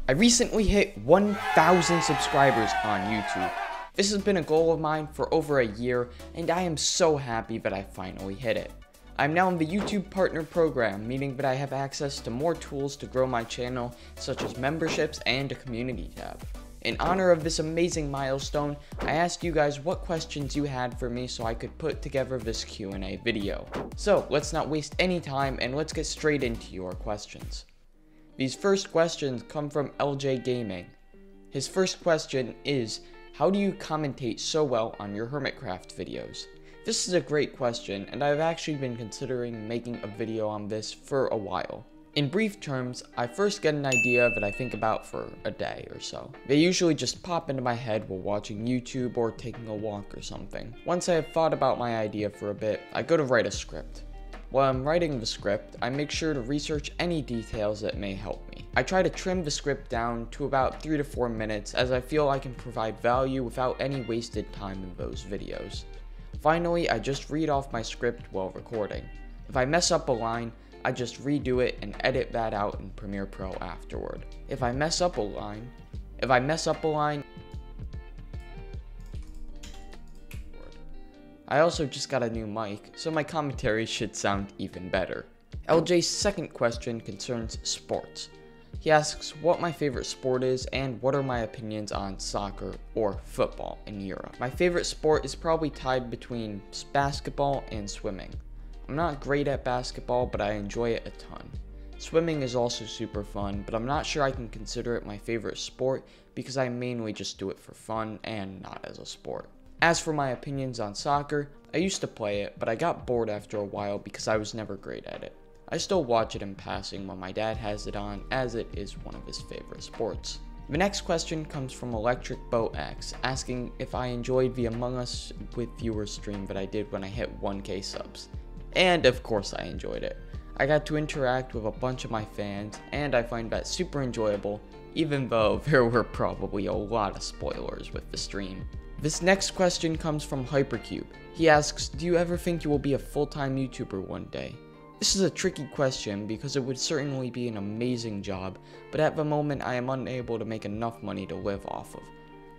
I recently hit 1,000 subscribers on YouTube. This has been a goal of mine for over a year, and I am so happy that I finally hit it. I'm now in the YouTube Partner Program, meaning that I have access to more tools to grow my channel, such as memberships and a community tab. In honor of this amazing milestone, I asked you guys what questions you had for me so I could put together this Q&A video. So let's not waste any time and let's get straight into your questions. These first questions come from LJ Gaming. His first question is, how do you commentate so well on your Hermitcraft videos? This is a great question, and I've actually been considering making a video on this for a while. In brief terms, I first get an idea that I think about for a day or so. They usually just pop into my head while watching YouTube or taking a walk or something. Once I have thought about my idea for a bit, I go to write a script. While I'm writing the script, I make sure to research any details that may help me. I try to trim the script down to about 3 to 4 minutes, as I feel I can provide value without any wasted time in those videos. Finally, I just read off my script while recording. If I mess up a line, I just redo it and edit that out in Premiere Pro afterward. If I mess up a line, I also just got a new mic, so my commentary should sound even better. LJ's second question concerns sports. He asks what my favorite sport is and what are my opinions on soccer or football in Europe. My favorite sport is probably tied between basketball and swimming. I'm not great at basketball, but I enjoy it a ton. Swimming is also super fun, but I'm not sure I can consider it my favorite sport because I mainly just do it for fun and not as a sport. As for my opinions on soccer, I used to play it, but I got bored after a while because I was never great at it. I still watch it in passing when my dad has it on, as it is one of his favorite sports. The next question comes from Electric Boat X, asking if I enjoyed the Among Us with viewers stream that I did when I hit 1K subs. And of course I enjoyed it. I got to interact with a bunch of my fans, and I find that super enjoyable, even though there were probably a lot of spoilers with the stream. This next question comes from Hypercube. He asks, do you ever think you will be a full-time YouTuber one day? This is a tricky question because it would certainly be an amazing job, but at the moment I am unable to make enough money to live off of.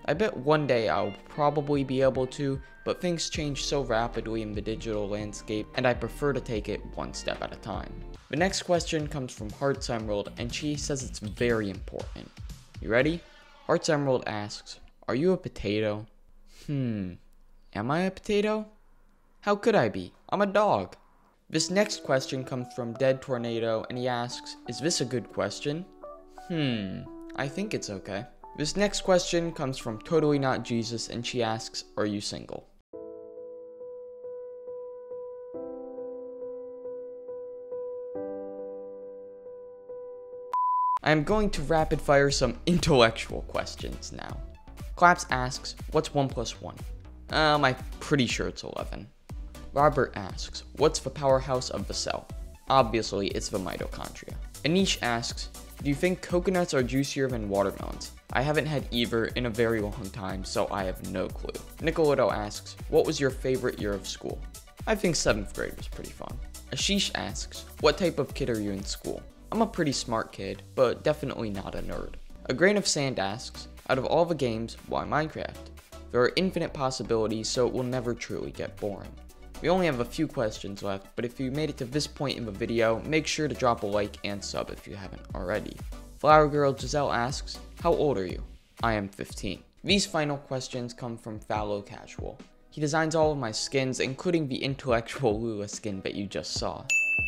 I bet one day I'll probably be able to, but things change so rapidly in the digital landscape, and I prefer to take it one step at a time. The next question comes from Hearts Emerald, and she says it's very important. You ready? Hearts Emerald asks, are you a potato? Am I a potato? How could I be? I'm a dog. This next question comes from Dead Tornado, and he asks, is this a good question? I think it's okay. This next question comes from Totally Not Jesus, and she asks, are you single? I am going to rapid fire some intellectual questions now. Claps asks, what's 1 plus 1? I'm pretty sure it's 11. Robert asks, what's the powerhouse of the cell? Obviously, it's the mitochondria. Anish asks, do you think coconuts are juicier than watermelons? I haven't had either in a very long time, so I have no clue. Nicolito asks, what was your favorite year of school? I think 7th grade was pretty fun. Ashish asks, what type of kid are you in school? I'm a pretty smart kid, but definitely not a nerd. A Grain of Sand asks, out of all the games, why Minecraft? There are infinite possibilities, so it will never truly get boring. We only have a few questions left, but if you made it to this point in the video, make sure to drop a like and sub if you haven't already. Flower Girl Giselle asks, how old are you? I am 15. These final questions come from Fallow Casual. He designs all of my skins, including the intellectual Lula skin that you just saw.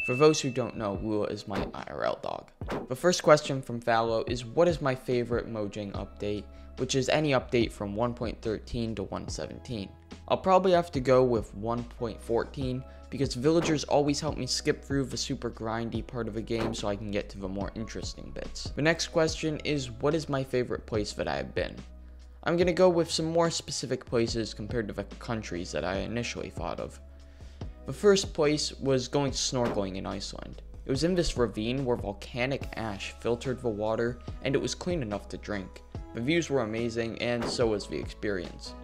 For those who don't know, Lula is my IRL dog. The first question from Fallow is, what is my favorite Mojang update, which is any update from 1.13 to 1.17. I'll probably have to go with 1.14 because villagers always help me skip through the super grindy part of the game so I can get to the more interesting bits. The next question is, what is my favorite place that I have been? I'm gonna go with some more specific places compared to the countries that I initially thought of. The first place was going snorkeling in Iceland. It was in this ravine where volcanic ash filtered the water, and it was clean enough to drink. The views were amazing, and so was the experience.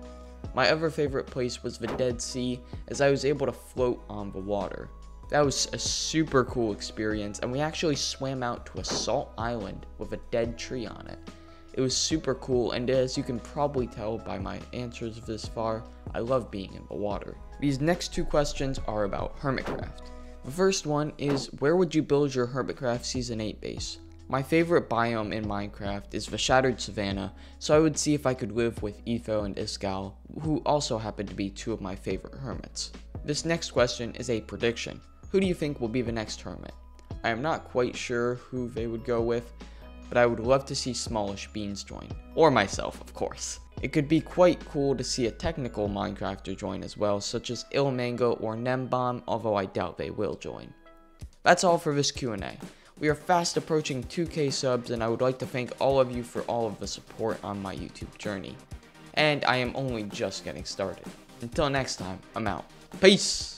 My other favorite place was the Dead Sea, as I was able to float on the water. That was a super cool experience, and we actually swam out to a salt island with a dead tree on it. It was super cool, and as you can probably tell by my answers this far, I love being in the water. These next two questions are about Hermitcraft. The first one is, where would you build your Hermitcraft Season 8 base? My favorite biome in Minecraft is the Shattered Savanna, so I would see if I could live with Etho and Iskal, who also happen to be two of my favorite hermits. This next question is a prediction. Who do you think will be the next hermit? I am not quite sure who they would go with, but I would love to see Smallish Beans join. Or myself, of course. It could be quite cool to see a technical Minecrafter join as well, such as Ilmango or Nembomb, although I doubt they will join. That's all for this Q&A. We are fast approaching 2K subs, and I would like to thank all of you for all of the support on my YouTube journey. And I am only just getting started. Until next time, I'm out. Peace!